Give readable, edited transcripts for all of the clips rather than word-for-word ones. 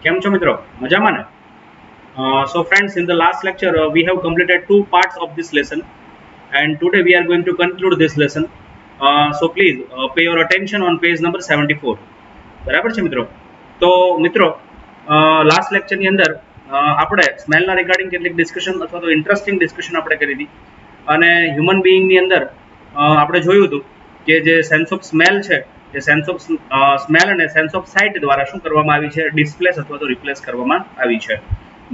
કેમ છો મિત્રો? મજામાં ને? So friends, in the last lecture we have completed two parts of this lesson, and today we are going to conclude this lesson. So please pay your attention on page number 74. બરાબર છે મિત્રો? તો મિત્રો last લેક્ચરની અંદર આપણે સ્મેલના regarding કેટલીક discussion અથવા તો ઇન્ટરેસ્ટિંગ ડિસ્કશન આપણે કરી હતી અને હ્યુમન બિઈંગની અંદર આપણે જોયું હતું કે જે સેન્સ ઓફ સ્મેલ છે એ સેન્સ ઓફ સ્મેલ અને સેન્સ ઓફ સાઇટ દ્વારા શું કરવામાં આવી છે, ડિસ્પ્લેસ અથવા તો રિપ્લેસ કરવામાં આવી છે.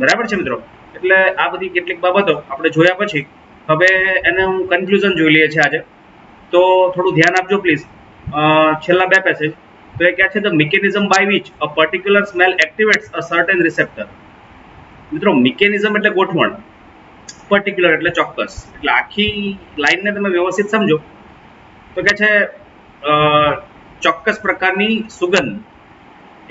બરાબર છે મિત્રો? એટલે આ બધી કેટલીક બાબતો આપણે જોયા પછી હવે એને હું કન્ક્લુઝન જોઈ લઈએ છીએ આજે. તો થોડું ધ્યાન આપજો પ્લીઝ. છેલ્લા બે પેસેજ તો એ ક્યાં છે, the mechanism by which a particular smell activates a certain receptor. મિત્રો મિકેનિઝમ એટલે ગોઠવણ, પર્ટિક્યુલર એટલે ચોક્કસ. એટલે આખી લાઈનને તમે વ્યવસ્થિત સમજો તો કે છે ચોક્કસ પ્રકારની સુગંધ,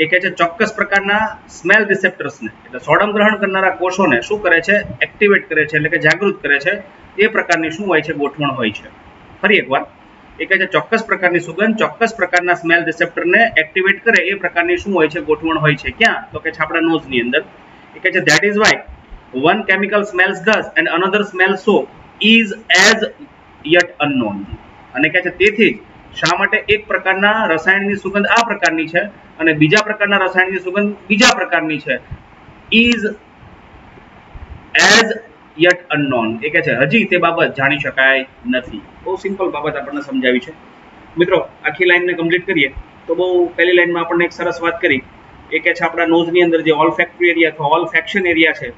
એ કહે છે ચોક્કસ પ્રકારના સ્મેલ રિસેપ્ટર્સને એટલે સોડમ ગ્રહણ કરનારા કોષોને શું કરે છે, એક્ટિવેટ કરે છે, એટલે કે જાગૃત કરે છે. એ પ્રકારની શું હોય છે, ગોઠવણ હોય છે. ફરી એકવાર એ કહે છે ચોક્કસ પ્રકારની સુગંધ ચોક્કસ પ્રકારના સ્મેલ રિસેપ્ટરને એક્ટિવેટ કરે એ પ્રકારની શું હોય છે, ગોઠવણ હોય છે. ક્યાં? તો કે છે આપણા નોઝની અંદર. એ કહે છે that is why one chemical smells thus and another smells so is as yet unknown. અને કહે છે તેથી શા માટે એક પ્રકારના રસાયણની સુગંધ આ પ્રકારની છે અને બીજા પ્રકારના રસાયણની સુગંધ બીજા પ્રકારની છે, is as yet unknown. એ કહે છે હજી તે બાબત જાણી શકાય નથી. બહુ સિમ્પલ બાબત આપણને સમજાવી છે મિત્રો. આખી લાઈનને કમ્પ્લીટ કરીએ તો બહુ પહેલી લાઈનમાં આપણને એક સરસ વાત કરી. એ કહે છે આપણા નોઝની અંદર જે ઓલફેક્ટરી એરિયા અથવા ઓલફેક્શન એરિયા છે,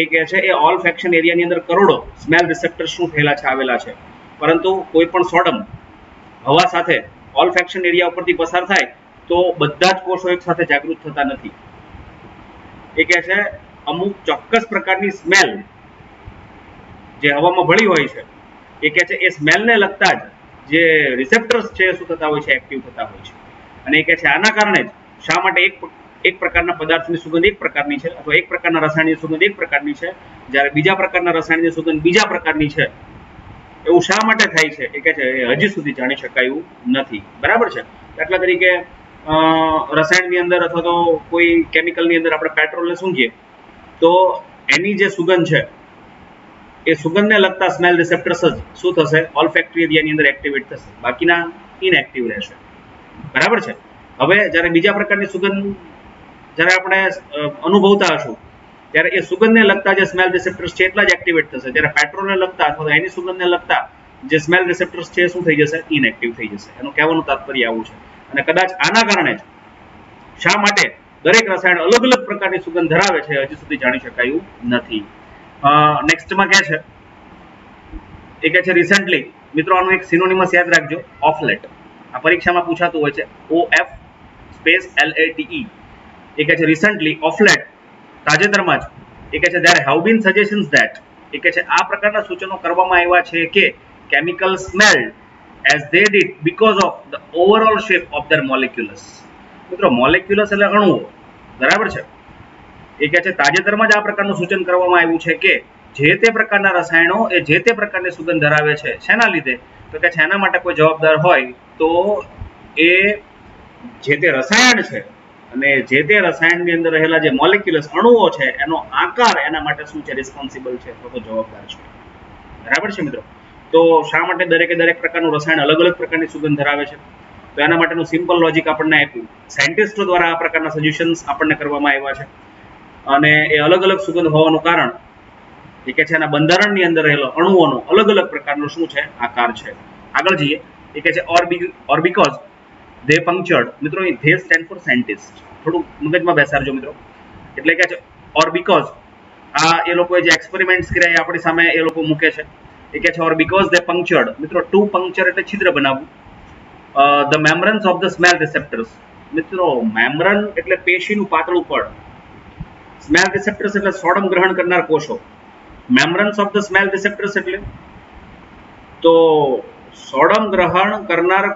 એ કહે છે એ ઓલફેક્શન એરિયાની અંદર કરોડો સ્મેલ રિસેપ્ટર શું થયેલા છે, આવેલા છે. પરંતુ કોઈ પણ સોડમ હવા સાથે ઓલફેક્શન એરિયા ઉપરથી પસાર થાય તો બધા જ કોષો એક સાથે જાગૃત થતા નથી. એ કહે છે અમુક ચોક્કસ પ્રકારની સ્મેલ જે હવામાં ભળી હોય છે, એ કહે છે એ સ્મેલને લગતા જ જે રિસેપ્ટર્સ છે શું થતા હોય છે, એક્ટિવ થતા હોય છે. અને એ કહે છે આના કારણે જ શા માટે એક પ્રકારના પદાર્થની સુગંધ એક પ્રકારની છે અથવા એક પ્રકારના રસાયણની સુગંધ એક પ્રકારની છે, જ્યારે બીજા પ્રકારના રસાયણની સુગંધ બીજા પ્રકારની છે, એવું શા માટે થાય છે, એ કહે છે હજી સુધી જાણી શકાયું નથી. બરાબર છે? દાખલા તરીકે રસાયણની અંદર અથવા તો કોઈ કેમિકલની અંદર આપણે પેટ્રોલને સૂંઘીએ તો એની જે સુગંધ છે એ સુગંધને લગતા સ્મેલ રિસેપ્ટર્સ જ શું થશે, ઓલફેક્ટરી એરિયાની અંદર એક્ટિવેટ થશે, બાકીના ઇનએક્ટિવ રહેશે. બરાબર છે? હવે જ્યારે બીજા પ્રકારની સુગંધ જ્યારે આપણે અનુભવતા હશું ત્યારે એ સુગંધને લગતા જે સ્મેલ રિસેપ્ટર્સ છે એટલા જ એક્ટિવેટ થશે, જ્યારે પેટ્રોલને લગતા અથવા એની સુગંધને લગતા જે સ્મેલ રિસેપ્ટર્સ છે શું થઈ જશે, ઇનએક્ટિવ થઈ જશે. એનું કહેવાનું તાત્પર્ય આવું છે. અને કદાચ આના કારણે જ શા માટે દરેક રસાયણ અલગ અલગ પ્રકારની સુગંધ ધરાવે છે હજી સુધી જાણી શકાયું નથી. નેક્સ્ટમાં કહે છે, એ કહે છે રિસેન્ટલી, મિત્રો આનું એક સિનોનિમસ યાદ રાખજો, ઓફલેટ. આ પરીક્ષામાં પૂછાતું હોય છે, OF સ્પેસ LATE. એ કહે છે રિસેન્ટલી, ઓફલેટ, તાજેતરમાં જ. એ કહે છે there have been suggestions that, એ કહે છે આ પ્રકારના સૂચનો કરવામાં આવ્યા છે કે chemical smelled as they did because of the overall shape of their molecules. મિત્રો મોલેક્યુલસ એટલે અણુઓ. બરાબર છે? એ કહે છે તાજેતરમાં જ આ પ્રકારનું સૂચન કરવામાં આવ્યું છે કે જે તે પ્રકારના રસાયણો એ જે તે પ્રકારની સુગંધ ધરાવે છે. શેના લીધે? તો કે છે એના માટે કોઈ જવાબદાર હોય તો એ જે તે રસાયણ છે અને જે તે રસાયણની અંદર રહેલા જે મોલેક્યુલ્સ અણુઓ છે એનો આકાર એના માટે શું છે, રિસ્પોન્સિબલ છે અથવા તો જવાબદાર છે. બરાબર છે મિત્રો? તો શા માટે દરેકે દરેક પ્રકારનું રસાયણ અલગ અલગ પ્રકારની સુગંધ ધરાવે છે? તો એના માટેનું સિમ્પલ લોજિક આપણને આપ્યું. સાયન્ટિસ્ટો દ્વારા આ પ્રકારના સજેશન્સ આપણને કરવામાં આવ્યા છે અને એ અલગ અલગ સુગંધ હોવાનું કારણ એ કે છે એના બંધારણની અંદર રહેલો અણુઓનો અલગ અલગ પ્રકારનો શું છે, આકાર છે. આગળ જઈએ. એ કે છે ઓર બીકોઝ they punctured. મિત્રો they stand for scientist. થોડું મગજમાં બેસાડજો મિત્રો. એટલે કે છે ઓર બીકોઝ આ એ લોકોએ જે એક્સપેરિમેન્ટ્સ કર્યા એ આપણી સામે એ લોકો મૂકે છે. એ કે છે ઓર બીકોઝ they punctured. મિત્રો ટુ પંક્ચર એટલે છિદ્ર બનાવવું. the membranes of the smell receptors. મિત્રો મેમ્બ્રેન એટલે પેશીનું પાતળું પડ. સ્મેલ રિસેપ્ટર્સ એટલે સોડમ ગ્રહણ કરનાર કોષો. મેમ્બ્રેન્સ ઓફ ધ સ્મેલ રિસેપ્ટર્સ એટલે તો સોડમ ગ્રહણ કરનાર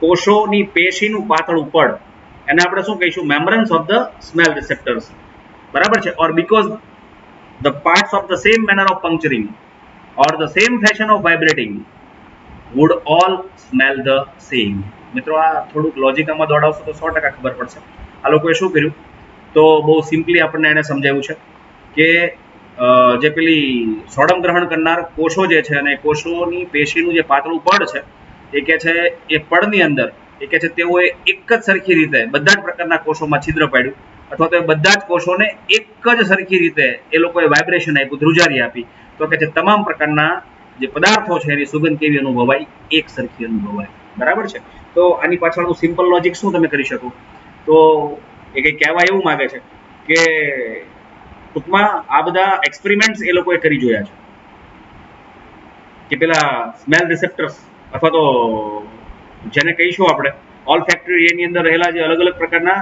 કોષોની પેશીનું પાતળું પડ, એને આપણે શું કહીશું, membranes of the smell receptors. બરાબર છે? Or because the parts of the same manner of puncturing or the same fashion of vibrating would all smell the same. મિત્રો આ થોડુંક લોજિક આમાં દોડાવશો તો 100% ખબર પડશે. આ લોકોએ શું કર્યું, તો બહુ સિમ્પલી આપણને એને સમજાવ્યું છે કે જે પેલી સોડમ ગ્રહણ કરનાર કોષો જે છે અને કોષોની પેશીનું જે પાતળું પડ છે, એ કે છે એ પડની અંદર એ કે છે તેઓએ એક જ સરખી રીતે બધા જ પ્રકારના કોષોમાં છિદ્ર પાડ્યું, અથવા તો બધા જ કોષોને એક જ સરખી રીતે એ લોકોએ વાઇબ્રેશન આપ્યું, ધ્રુજારી આપી, તો કે છે તમામ પ્રકારના જે પદાર્થો છે એની સુગંધ કેવી અનુભવાય, એક સરખી અનુભવાય. બરાબર છે. તો આની પાછળનું સિમ્પલ લોજિક શું તમે કરી શકો, તો એ કંઈ કહેવા એવું માંગે છે કે ટૂંકમાં આ બધા એક્સપેરિમેન્ટ્સ એ લોકોએ કરી જોયા છે કે પેલા સ્મેલ રિસેપ્ટર્સ અથવા તો જેને કહીશું આપણે ઓલ્ફેક્ટરી, એની અંદર રહેલા જે અલગ અલગ પ્રકારના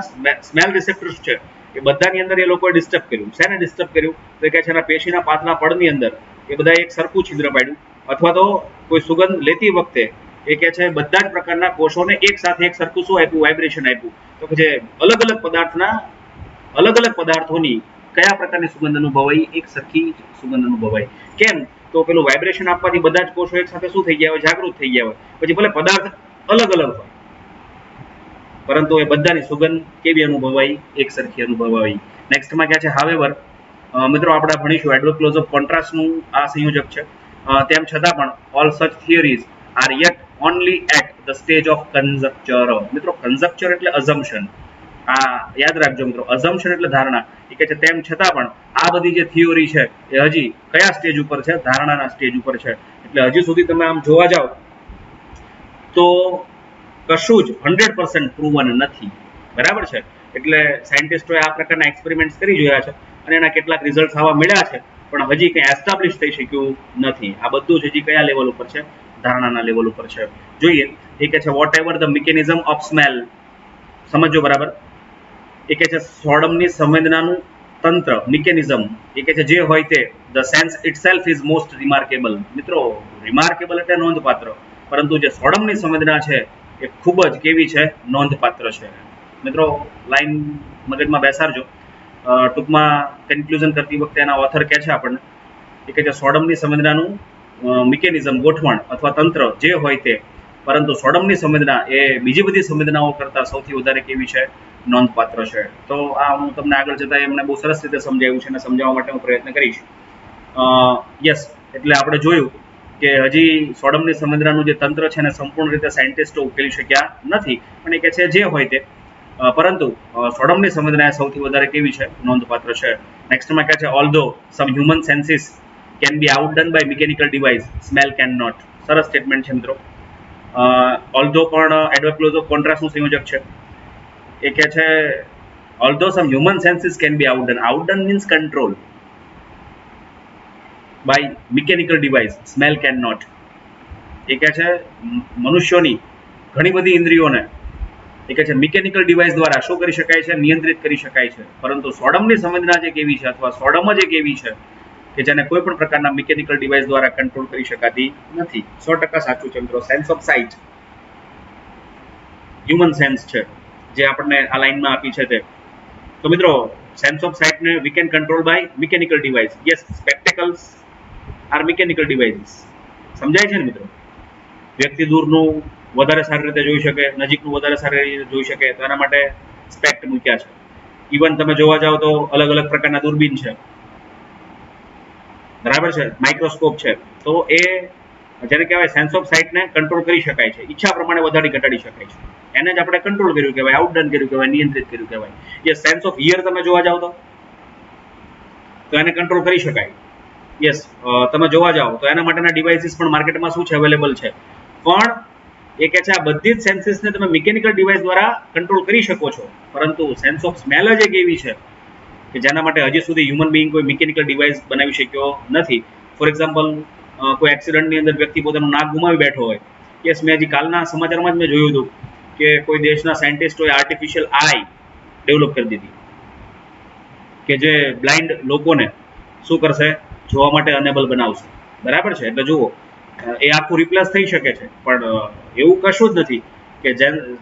સ્મેલ રિસેપ્ટર્સ છે એ બધાની અંદર એ લોકોએ ડિસ્ટર્બ કર્યું. શેને ડિસ્ટર્બ કર્યું, તો કે છે એના પેશીના પાતળા પડની અંદર એ બધા એક સરખું છિદ્ર પાડ્યું, અથવા તો કોઈ સુગંધ લેતી વખતે એ કે છે બધા જ પ્રકારના કોષોને એક સાથે એક સરખું શું આપ્યું, વાઇબ્રેશન આપ્યું, તો કે જે અલગ અલગ પદાર્થના અલગ અલગ પદાર્થોની કયા પ્રકારની સુગંધ અનુભવાય, એક સરખી સુગંધ અનુભવાય. કેમ, તો પેલું વાઇબ્રેશન આપવાથી બધા જ કોષો એક સાથે શું થઈ ગયા હોય, જાગૃત થઈ ગયા હોય. પછી ભલે પદાર્થ અલગ અલગ હોય પરંતુ એ બધાની સુગંધ કેવી અનુભવાય, એક સરખી અનુભવાય. નેક્સ્ટમાં ક્યાં છે, હાવેવર મિત્રો આપણે ભણીશું એડવર્બ ક્લોઝ ઓફ કોન્ટ્રાસ્ટનું આ સંયોજક છે. તેમ છતાં પણ all such theories are yet only at the stage of conjecture. મિત્રો કન્જક્ચર એટલે અઝમ્પશન, આ યાદ રાખજો મિત્રો, અઝમ્પશન એટલે ધારણા. એ કે છે તેમ છતાં પણ આ બધી જે થિયોરી છે એ હજી કયા સ્ટેજ ઉપર છે, ધારણાના સ્ટેજ ઉપર છે. એટલે હજી સુધી તમે આમ જોવા જાઓ તો કશું જ 100% પ્રૂવન નથી. બરાબર છે. એટલે સાયન્ટિસ્ટોએ આ પ્રકારના એક્સપેરિમેન્ટ્સ કરી જોયા છે અને એના કેટલાક રિઝલ્ટ આવા મળ્યા છે, પણ હજી કંઈ એસ્ટાબ્લિશ થઈ શક્યું નથી. આ બધું જ હજી કયા લેવલ ઉપર છે, ધારણાના લેવલ ઉપર છે. જોઈએ એ કે છે whatever the mechanism of smell, સમજો બરાબર. એ કે છે સોડમની સંવેદનાનું તંત્ર, મિકેનિઝમ, એ કે છે જે હોય તે, the sense itself is most remarkable. મિત્રો રિમાર્કેબલ એટલે નોંધપાત્ર, પરંતુ જે સોડમની સંવેદના છે એ ખૂબ જ કેવી છે, નોંધપાત્ર છે. મિત્રો લાઈન મગજમાં બેસાડજો. ટૂંકમાં કન્ક્લુઝન કરતી વખતે એના ઓથર કહે છે આપણને એ કે સોડમની સંવેદનાનું મિકેનિઝમ, ગોઠવણ અથવા તંત્ર જે હોય તે, પરંતુ સોડમની સંવેદના એ બીજી બધી સંવેદનાઓ કરતાં સૌથી વધારે કેવી છે, નોંધપાત્ર છે. તો આ હું તમને આગળ જતા એમને બહુ સરસ રીતે સમજાવ્યું છે અને સમજાવવા માટે હું પ્રયત્ન કરીશ. યસ, એટલે આપણે જોયું કે હજી સોડમની સંવેદનાનું જે તંત્ર છે એને સંપૂર્ણ રીતે સાયન્ટિસ્ટો ઉકેલી શક્યા નથી, પણ એ કે છે જે હોય તે, પરંતુ સોડમની સંવેદના સૌથી વધારે કેવી છે, નોંધપાત્ર છે. નેક્સ્ટમાં કહે છે although some human senses can be outdone by mechanical device, smell can not. સરસ સ્ટેટમેન્ટ છે મિત્રો. ઓલ્ધો પણ એડવર્બ ક્લોઝ ઓફ કોન્ટ્રાસ્ટનું સંયોજક છે. એ કહે છે although some human senses can be outdone, outdone means control by mechanical device, smell can not. એ કહે છે મનુષ્યોની ઘણી બધી ઇન્દ્રિયોને એ કહે છે મિકેનિકલ ડિવાઇસ દ્વારા શું કરી શકાય છે, નિયંત્રિત કરી શકાય છે, પરંતુ સોડમની સંવેદના જે કેવી છે અથવા સોડમ જ એક એવી છે કે જેને કોઈ પણ પ્રકારના મિકેનિકલ ડિવાઇસ દ્વારા કંટ્રોલ કરી શકાતી નથી. 100% સાચું છે મિત્રો. Sense of site human sense છે જે આપણને આ લાઈનમાં આપી છે તે. તો મિત્રો સેન્સ ઓફ સાઇટને we can control by mechanical device. Yes, spectacles are mechanical devices. સમજાય છે ને મિત્રો? વ્યક્તિ દૂરનું વધારે સારી રીતે જોઈ શકે, નજીકનું વધારે સારી રીતે જોઈ શકે, તો એના માટે સ્પેક્ટ મૂક્યા છે. ઇવન તમે જોવા જાઓ તો અલગ અલગ પ્રકારના દૂરબીન છે, બરાબર છે, માઇક્રોસ્કોપ છે. તો એ જેને કહેવાય સેન્સ ઓફ સાઇટને કંટ્રોલ કરી શકાય છે, ઈચ્છા પ્રમાણે વધારી ઘટાડી શકાય છે. એને જ આપણે કંટ્રોલ કર્યું કહેવાય, આઉટડન કર્યું કહેવાય, નિયંત્રિત કર્યું કહેવાય. યસ, સેન્સ ઓફ હિયર તમે જોવા જાઓ તો એને કંટ્રોલ કરી શકાય. યસ, તમે જોવા જાઓ તો એના માટેના ડિવાઇસીસ પણ માર્કેટમાં શું છે, અવેલેબલ છે. પણ એ કે છે આ બધી જ સેન્સીસને તમે મિકેનિકલ ડિવાઇસ દ્વારા કંટ્રોલ કરી શકો છો, પરંતુ સેન્સ ઓફ સ્મેલ જ એક એવી છે કે જેના માટે હજી સુધી હ્યુમન બિંગ કોઈ મિકેનિકલ ડિવાઇસ બનાવી શક્યો નથી. ફોર એક્ઝામ્પલ, કોઈ એક્સિડન્ટની અંદર વ્યક્તિ પોતાનું નાક ગુમાવી બેઠો હોય. યસ, મેં હજી કાલના સમાચારમાં જ મેં જોયું હતું કે કોઈ દેશના સાયન્ટિસ્ટોએ આર્ટિફિશિયલ આઈ ડેવલપ કરી દીધી કે જે બ્લાઇન્ડ લોકોને શું કરશે, જોવા માટે અનેબલ બનાવશે. બરાબર છે. એટલે જુઓ, એ આખું રિપ્લેસ થઈ શકે છે, પણ એવું કશું જ નથી કે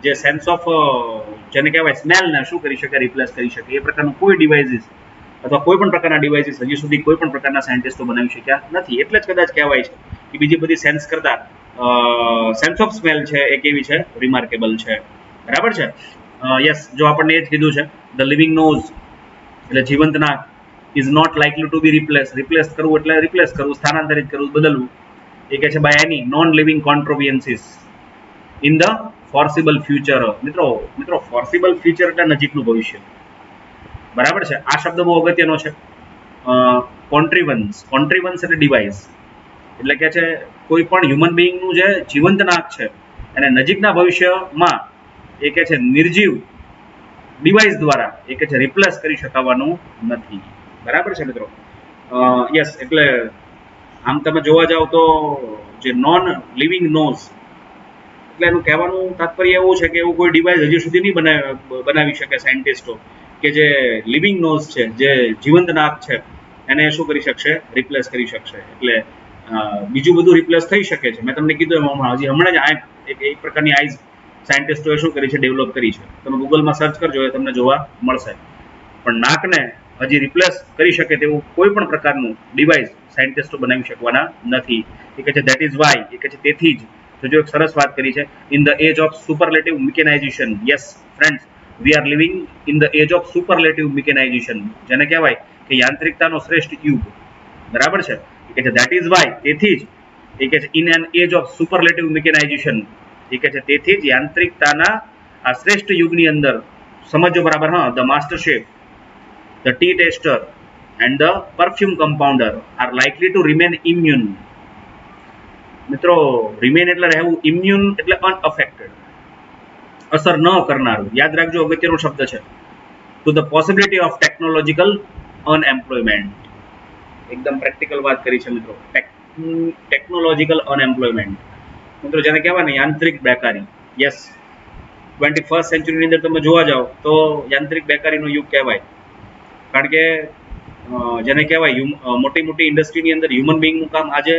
જે સેન્સ ઓફ જેને કહેવાય સ્મેલને શું કરી શકે, રિપ્લેસ કરી શકે. એ પ્રકારનું કોઈ ડિવાઇસીસ અથવા કોઈ પણ પ્રકારના ડિવાઇસીસ હજી સુધી કોઈ પણ પ્રકારના સાયન્ટિસ્ટો બનાવી શક્યા નથી. એટલે જ કદાચ કહેવાય છે કે બીજી બધી સેન્સ કરતાં સેન્સ ઓફ સ્મેલ છે એ કેવી છે, રિમાર્કેબલ છે. બરાબર છે. યસ, જો આપણને એ જ કીધું છે, ધ લિવિંગ નોઝ એટલે જીવંત નાક is not likely to be replace કરવું એટલે રિપ્લેસ કરવું, સ્થાનાંતરિત કરવું, બદલવું. એ કહે છે by any non living contrivances in the foreseeable future. મિત્રો ફોર્સિબલ ફ્યુચર એટલે નજીકનું ભવિષ્ય, બરાબર છે. આ શબ્દ બહુ અગત્યનો છે. કોન્ટ્રીવન્સ એટલે ડિવાઇસ, એટલે કે છે કોઈ પણ હ્યુમન બિંગનું જે જીવંત નાક છે એને નજીકના ભવિષ્યમાં એ કે છે નિર્જીવ ડિવાઇસ દ્વારા એ કે છે રિપ્લેસ કરી શકાવાનું નથી, બરાબર છે મિત્રો. યસ, એટલે આમ તમે જોવા જાવ તો જે નોન લિવિંગ નોઝ એટલે એનું કહેવાનું તાત્પર્ય એવું છે કે એવું કોઈ ડિવાઇસ હજી સુધી નહીં બનાવી શકે સાયન્ટિસ્ટો કે જે લિવિંગ નોઝ છે, જે જીવંત નાક છે, એને શું કરી શકશે? રિપ્લેસ કરી શકશે. એટલે બીજું બધું રિપ્લેસ થઈ શકે છે. મેં તમને કીધું હમણાં જ એક પ્રકારની આઈઝ સાયન્ટિસ્ટોએ શું કરી છે? ડેવલપ કરી છે. તમે ગૂગલમાં સર્ચ કરજો, એ તમને જોવા મળશે. પણ નાકને હજી રિપ્લેસ કરી શકે તેવું કોઈ પણ પ્રકારનું ડિવાઇસ સાયન્ટિસ્ટો બનાવી શકવાના નથી. એ કહે છે ધેટ ઇઝ વાય, એ કહે છે તેથી જ. તો જો એક સરસ વાત કરી છે, in the age of superlative mechanisation. Yes friends, we are living in the age of superlative mechanisation, જેને કહેવાય કે યાંત્રિકતાનો શ્રેષ્ઠ યુગ, બરાબર છે. એ કહે છે ધેટ ઇઝ વાય, તેથી જ. એ કહે છે in an age of superlative mechanization, એ કહે છે તેથી જ યાંત્રિકતાના આ શ્રેષ્ઠ યુગની અંદર સમજો બરાબર. હા, the master chef, the tea taster and the perfume compounder are likely to remain immune. મિત્રો રિમેન એટલે રહેવું, ઇમ્યુન એટલે અનઅફેક્ટેડ, અસર ન કરનારું. યાદ રાખજો, અગત્યનો શબ્દ છે. To the possibility of technological unemployment. એકદમ પ્રેક્ટિકલ વાત કરી છે મિત્રો. ટેકનોલોજીકલ અનએમ્પ્લોયમેન્ટ મિત્રો જેને કહેવાય ને યાંત્રિક બેકારી. યસ, 21st સેન્ચુરીની અંદર તમે જોવા જાઓ તો યાંત્રિક બેકારીનો યુગ કહેવાય. કારણ કે જેને કહેવાય મોટી મોટી ઇન્ડસ્ટ્રીની અંદર હ્યુમન બિંગનું કામ આજે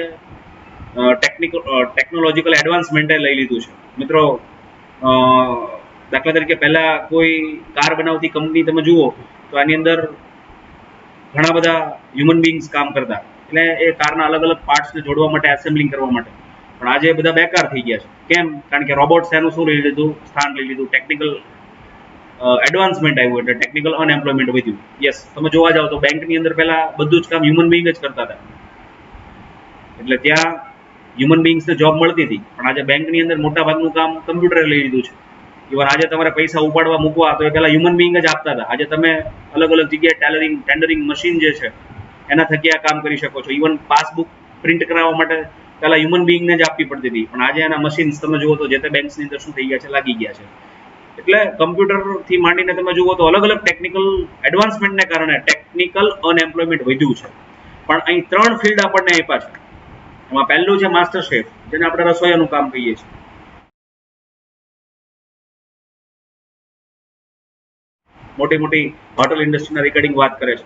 ટેકનોલોજીકલ એડવાન્સમેન્ટે લઈ લીધું છે. મિત્રો દાખલા તરીકે પહેલા કોઈ કાર બનાવતી કંપની તમે જુઓ તો આની અંદર ઘણા બધા હ્યુમન બિંગ્સ કામ કરતા, એટલે એ કારના અલગ અલગ પાર્ટ્સને જોડવા માટે, એસેમ્બલિંગ કરવા માટે. પણ આજે બધા બેકાર થઈ ગયા છે. કેમ? કારણ કે રોબોટ્સ એનું શું લઈ લીધું? સ્થાન લઈ લીધું. ટેકનિકલ એડવાન્સમેન્ટ આવ્યું એટલે ટેકનિકલ અનએમ્પ્લોયમેન્ટ વધ્યું. યસ, તમે જોવા જાઓ તો બેંકની અંદર પહેલા બધું જ કામ હ્યુમન બિંગ જ કરતા હતા, એટલે ત્યાં હ્યુમન બિંગ્સને જોબ મળતી હતી. પણ આજે બેંકની અંદર મોટા ભાગનું કામ કમ્પ્યુટરે લઈ લીધું છે. ઇવન આજે તમારે પૈસા ઉપાડવા મૂકવા તો એ પહેલા હ્યુમન બિંગ જ આપતા હતા. આજે તમે અલગ અલગ જગ્યાએ ટેન્ડરિંગ મશીન જે છે એના થકી આ કામ કરી શકો છો. ઇવન પાસબુક પ્રિન્ટ કરાવવા માટે પહેલા હ્યુમન બિંગને જ આપવી પડતી હતી, પણ આજે એના મશીન્સ તમે જુઓ તો જે તે બેંક્સની અંદર શું થઈ ગયા છે? લાગી ગયા છે. એટલે કમ્પ્યુટરથી માંડીને તમે જુઓ તો અલગ અલગ ટેકનિકલ એડવાન્સમેન્ટને કારણે ટેકનિકલ અનએમ્પ્લોયમેન્ટ વધ્યું છે. પણ અહીં 3 ફિલ્ડ આપણને આપ્યા છે. એમાં પહેલું છે માસ્ટર શેફ, જેને આપણે રસોઈયાનું કામ કહીએ છીએ. મોટી મોટી હોટલ ઇન્ડસ્ટ્રીના રિગાર્ડિંગ વાત કરે છે.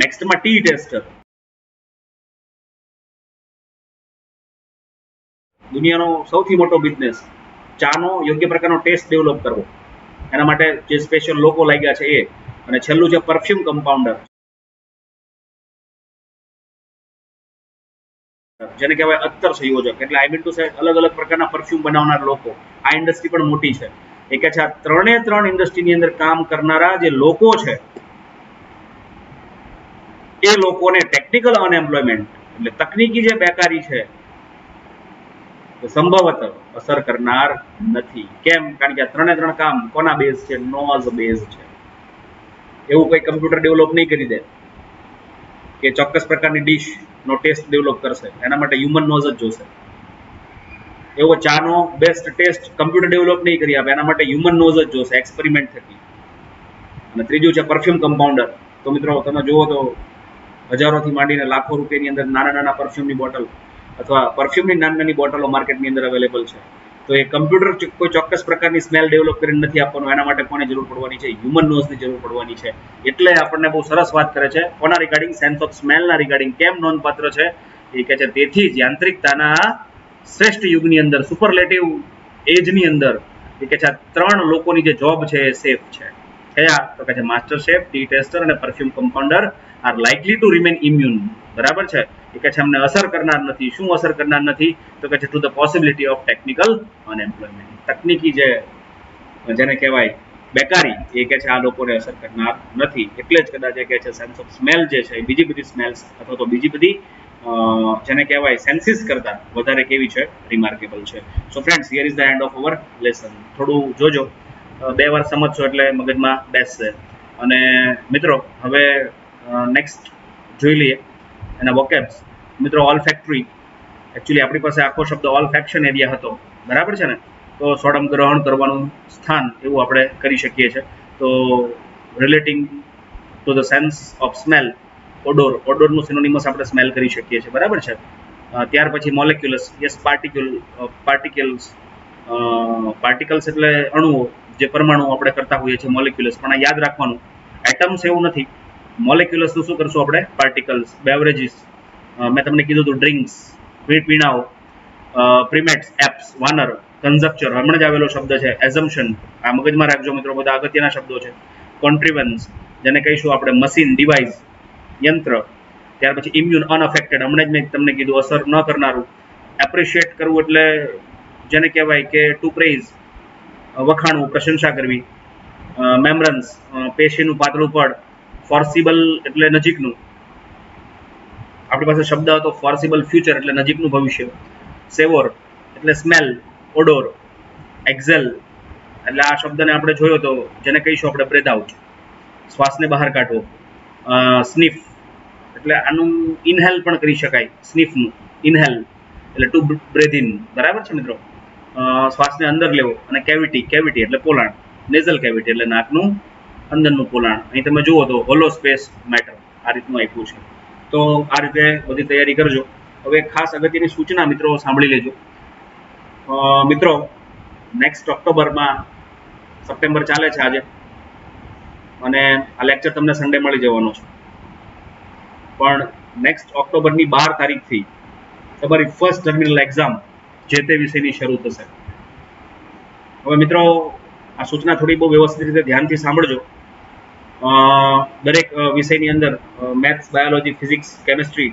નેક્સ્ટમાં ટી ટેસ્ટર, દુનિયાનો સૌથી મોટો બિઝનેસ, ચાનો યોગ્ય પ્રકારનો ટેસ્ટ ડેવલપ કરવો, એના માટે જે સ્પેશિયલ લોકો લાગ્યા છે એ. અને છેલ્લું છે પરફ્યુમ કમ્પાઉન્ડર, જેને કહેવાય અત્તર સંયોજક. એટલે આઈ મીન ટુ સે અલગ અલગ પ્રકારના પરફ્યુમ બનાવનાર લોકો. આ ઇન્ડસ્ટ્રી પણ મોટી છે. એ કે છે આ 3 ઇન્ડસ્ટ્રીની અંદર કામ કરનારા જે લોકો છે એ લોકોને ટેકનિકલ અનએમ્પ્લોયમેન્ટ એટલે તકનીકી જે બેકારી છે સંભવત અસર કરનાર નથી. કેમ? કારણ કે આ 3 કામ કોના બેઝ છે? નોઝ બેઝ છે. એવું કોઈ કમ્પ્યુટર ડેવલપ નહીં કરી દે કે ચોક્કસ પ્રકારની ડીશનો ટેસ્ટ ડેવલપ કરશે. એના માટે હ્યુમન નોઝ જ જોશે. એવો ચાનો બેસ્ટ ટેસ્ટ કમ્પ્યુટર ડેવલપ નહીં કરી આપે, એના માટે હ્યુમન નોઝ જ જોશે એક્સપેરિમેન્ટ થકી. અને ત્રીજું છે પરફ્યુમ કમ્પાઉન્ડર. તો મિત્રો તમે જુઓ તો હજારોથી માંડીને લાખો રૂપિયાની અંદર નાના નાના પરફ્યુમની બોટલ અથવા પરફ્યુમની નાની નાની બોટલો માર્કેટની અંદર અવેલેબલ છે. તો એ કમ્પ્યુટર કોઈ ચોક્કસ પ્રકારની સ્મેલ ડેવલપ કરીને નથી આપવાનું. એના માટે કોને જરૂર પડવાની છે? હ્યુમન નોઝની જરૂર પડવાની છે. એટલે આપણને બહુ સરસ વાત કરે છે કોના રિગાર્ડિંગ? સેન્સ ઓફ સ્મેલના રિગાર્ડિંગ. કેમ નોંધપાત્ર છે? એ કહે છે તેથી જ યાંત્રિકતાના શ્રેષ્ઠ યુગની અંદર, સુપરલેટિવ એજની અંદર એ કે છે આ 3 લોકોની જે જોબ છે એ સેફ છે. કયા? તો કે છે માસ્ટર શેફ, ટી ટેસ્ટર અને perfume compounder are likely to remain immune. બરાબર છે. એ કે છે અમને અસર કરનાર નથી. શું અસર કરનાર નથી? તો કે છે to the possibility of technical unemployment. તકનીકી જેને કહેવાય બેકારી એ કે છે આ લોકોને અસર કરનાર નથી. એટલે જ કદાચ એ કે છે સેન્સ ઓફ સ્મેલ જે છે એ બીજી બધી સ્મેલ્સ અથવા તો બીજી બધી જેને કહેવાય સેન્સીસ કરતા વધારે કેવી છે, રિમાર્કેબલ છે. So friends, here is the end of our lesson. થોડું જોજો, 2 વાર સમજશો એટલે મગજમાં બેસશે. અને મિત્રો હવે નેક્સ્ટ જોઈ લઈએ એના વોકેબ્સ. મિત્રો ઓલ ફેક્ટરી, એકચ્યુઅલી આપણી પાસે આખો શબ્દ ઓલ ફેક્શન એરિયા હતો, બરાબર છે ને? તો સોડમ ગ્રહણ કરવાનું સ્થાન એવું આપણે કરી શકીએ છીએ. તો relating to the sense of smell, odour, ઓડોરનું સિનોનિમસ આપણે સ્મેલ કરી શકીએ છીએ, બરાબર છે? ત્યાર પછી મોલેક્યુલસ, યસ, પાર્ટિકલ્સ, પાર્ટિકલ્સ એટલે અણુઓ, જે પરમાણુ આપણે કરતા હોઈએ છીએ મોલેક્યુલસ. પણ આ યાદ રાખવાનું, એટમ્સ એવું નથી. મોલેક્યુલસનું શું કરશું આપણે? પાર્ટિકલ્સ. બેવરેજીસ, મેં તમને કીધું હતું, ડ્રિંક્સ, પીણાઓ, પ્રીમેટ્સ, એપ્સ, વાનર, કન્ઝપ્ચર, હમણાં જ આવેલો શબ્દ છે. એઝમ્પશન, આ મગજમાં રાખજો મિત્રો, બધા અગત્યના શબ્દો છે. કોન્ટ્રીવન્સ, જેને કહીશું આપણે મશીન, ડિવાઇસ, યંત્ર. ત્યાર પછી ઇમ્યુન, અનઅફેક્ટેડ, હમણાં જ મેં તમને કીધું, અસર ન કરનારું. એપ્રિશિએટ કરવું એટલે જેને કહેવાય કે ટુ પ્રેઇઝ, વખાણવું, પ્રશંસા કરવી. મેમરન્સ, પેશીનું પાતળું પડ. ફોર્સિબલ એટલે નજીકનું, આપણી પાસે શબ્દ હતો ફોર્સિબલ ફ્યુચર એટલે નજીકનું ભવિષ્ય. સેવોર એટલે સ્મેલ, ઓડોર. એક્ઝેલ એટલે આ શબ્દને આપણે જોયો તો જેને કહીશું આપણે બ્રેથ આઉટ, શ્વાસને બહાર કાઢવો. સ્નીફ એટલે આનું ઇનહેલ પણ કરી શકાય, સ્નીફનું ઇનહેલ એટલે ટુ બ્રેથ ઇન, બરાબર છે મિત્રો? શ્વાસને અંદર લેવો. અને કેવિટી એટલે પોલાણ, નેઝલ કેવિટી એટલે નાકનું અંદરનું પોલાણ. અહીં તમે જુઓ તો હોલો સ્પેસ મેટર આ રીતનું આપ્યું છે. તો આ રીતે બધી તૈયારી કરજો. હવે ખાસ અગત્યની સૂચના મિત્રો સાંભળી લેજો. મિત્રો નેક્સ્ટ ઓક્ટોબરમાં, સપ્ટેમ્બર ચાલે છે આજે, અને આ લેક્ચર તમને સન્ડે મળી જવાનો છે. પણ નેક્સ્ટ ઓક્ટોબરની 12 તારીખથી તમારી ફર્સ્ટ ટર્મિનલ એક્ઝામ જે તે વિષયની શરૂ થશે. હવે મિત્રો આ સૂચના થોડી બહુ વ્યવસ્થિત રીતે ધ્યાનથી સાંભળજો. દરેક વિષયની અંદર maths, biology, physics, chemistry,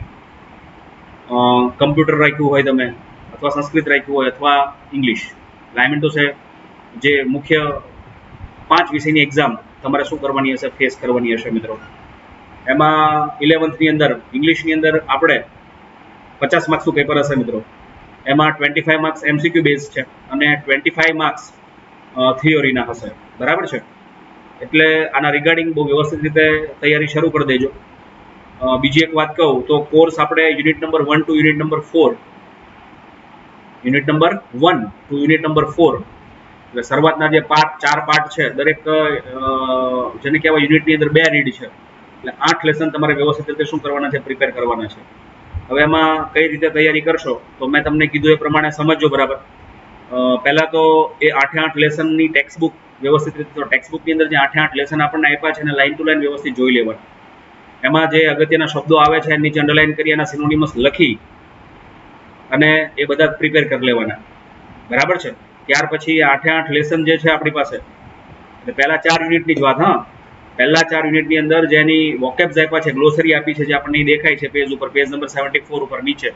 computer રાખ્યું હોય તમે, અથવા સંસ્કૃત રાખ્યું હોય, અથવા English, I mean to say જે મુખ્ય 5 વિષયની એક્ઝામ તમારે શું કરવાની હશે, ફેસ કરવાની હશે મિત્રો. એમાં 11th ની અંદર ઇંગ્લિશની અંદર આપણે 50 માર્ક્સનું પેપર હશે મિત્રો. એમાં 25 માર્ક્સ MCQ બેઝ છે અને 25 માર્ક્સ થિયોરીના હશે, બરાબર છે? એટલે આના રિગાર્ડિંગ બહુ વ્યવસ્થિત રીતે તૈયારી શરૂ કરી દેજો. બીજી એક વાત કહું તો કોર્સ આપણે unit number 1 to unit number 4, unit number 1 to unit number 4, એટલે શરૂઆતના જે 4 પાર્ટ છે, દરેક જેને કહેવાય યુનિટની અંદર 2 રીડ છે. એટલે 8 લેસન તમારે વ્યવસ્થિત રીતે શું કરવાના છે? પ્રિપેર કરવાના છે. હવે એમાં કઈ રીતે તૈયારી કરશો તો મેં તમને કીધું એ પ્રમાણે સમજજો બરાબર. પહેલા તો એ 8 લેસનની ટેક્સ્ટ બુક વ્યવસ્થિત રીતે, તો ટેક્સ્ટ બુકની અંદર જે 8 લેસન આપણને આપ્યા છે એને લાઈન ટુ લાઈન વ્યવસ્થિત જોઈ લેવાના. એમાં જે અગત્યના શબ્દો આવે છે નીચે અંડરલાઈન કરી એના સિનોનિમસ લખી અને એ બધા પ્રિપેર કરી લેવાના, બરાબર છે? ત્યાર પછી 8 લેસન જે છે આપણી પાસે, એટલે પહેલા 4 યુનિટની જ વાત, હા, પહેલા 4 યુનિટની અંદર જેની વોકેબ્સ આપ્યા છે, ગ્લોસરી આપી છે, જે આપણને દેખાય છે પેજ ઉપર, પેજ નંબર 74 ઉપર નીચે,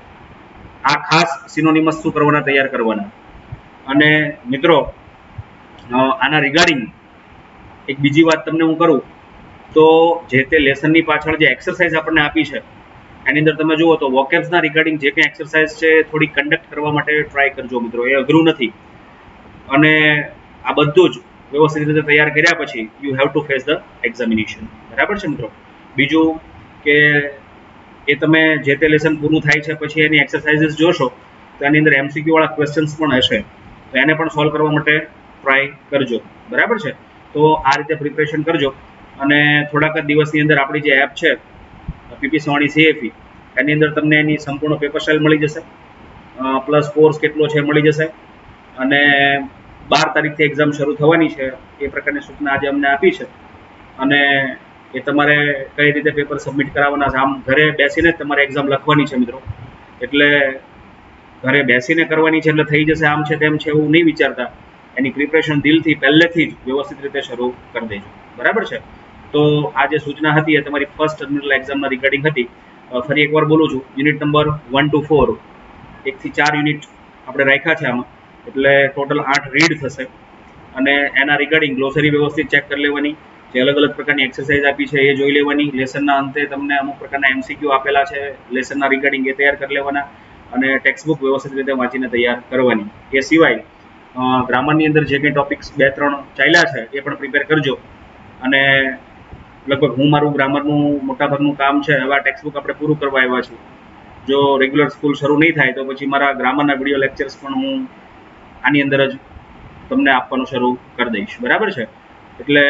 આ ખાસ સિનોનિમસ શું કરવાના? તૈયાર કરવાના. અને મિત્રો આના રિગાર્ડિંગ એક બીજી વાત તમને હું કરું તો જે તે લેસનની પાછળ જે એક્સરસાઇઝ આપણને આપી છે એની અંદર તમે જુઓ તો વોકેબ્સના રિગાર્ડિંગ જે કંઈ એક્સરસાઇઝ છે થોડી કન્ડક્ટ કરવા માટે ટ્રાય કરજો મિત્રો, એ અઘરું નથી. અને આ બધું જ વ્યવસ્થિત રીતે તૈયાર કર્યા પછી you have to face the examination, બરાબર છે મિત્રો? બીજું કે એ તમે જે તે લેસન પૂરું થાય છે પછી એની એક્સરસાઇઝીસ જોશો તો એની અંદર MCQ વાળા ક્વેશ્ચન્સ પણ હશે, તો એને પણ સોલ્વ કરવા માટે ટ્રાય કરજો, બરાબર છે? તો આ રીતે પ્રિપરેશન કરજો. અને થોડાક જ દિવસની અંદર આપણી જે એપ છે PP સવાણી CFE, એની અંદર તમને એની સંપૂર્ણ પેપર સ્ટાઇલ મળી જશે, પ્લસ કોર્સ કેટલો છે મળી જશે. અને 12 તારીખથી એક્ઝામ શરૂ થવાની છે એ પ્રકારની સૂચના આજે અમને આપી છે. અને એ તમારે કઈ રીતે પેપર સબમિટ કરાવવાના છે, આમ ઘરે બેસીને જ તમારે એક્ઝામ લખવાની છે મિત્રો. એટલે ઘરે બેસીને કરવાની છે એટલે થઈ જશે આમ છે તેમ છે એવું નહીં વિચારતા, એની પ્રિપરેશન દિલથી પહેલેથી જ વ્યવસ્થિત રીતે શરૂ કરી દેજો, બરાબર છે? તો આ જે સૂચના હતી એ તમારી ફર્સ્ટ ટર્મિનલ એક્ઝામના રિગાર્ડિંગ હતી. ફરી એકવાર બોલું છું, યુનિટ નંબર 1 ટુ 4, 1 થી 4 યુનિટ આપણે રાખ્યા છે આમાં, એટલે ટોટલ 8 રીડ થશે. અને એના રિગાર્ડિંગ ગ્લોસરી વ્યવસ્થિત ચેક કરી લેવાની, જે અલગ અલગ પ્રકારની એક્સરસાઇઝ આપી છે એ જોઈ લેવાની, લેસનના અંતે તમને અમુક પ્રકારના MCQ આપેલા છે લેસનના રિગાર્ડિંગ એ તૈયાર કરી લેવાના, અને ટેક્સ્ટબુક વ્યવસ્થિત રીતે વાંચીને તૈયાર કરવાની. એ સિવાય ગ્રામરની અંદર જે કંઈ ટોપિક્સ 2-3 ચાલ્યા છે એ પણ પ્રિપેર કરજો. અને લગભગ હું મારું ગ્રામરનું મોટાભાગનું કામ છે હવે આ ટેક્સ્ટબુક આપણે પૂરું કરવા આવ્યા છું. જો રેગ્યુલર સ્કૂલ શરૂ નહીં થાય તો પછી મારા ગ્રામરના વિડીયો લેક્ચર્સ પણ હું આની અંદર જ તમને આપવાનું શરૂ કરી દઈશ. બરાબર છે? એટલે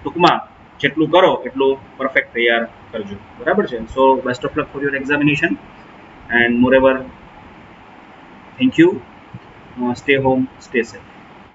ટૂંકમાં જેટલું કરો એટલું પરફેક્ટ તૈયાર કરજો. બરાબર છે? So best of luck for your examination and moreover thank you. Stay home, stay safe.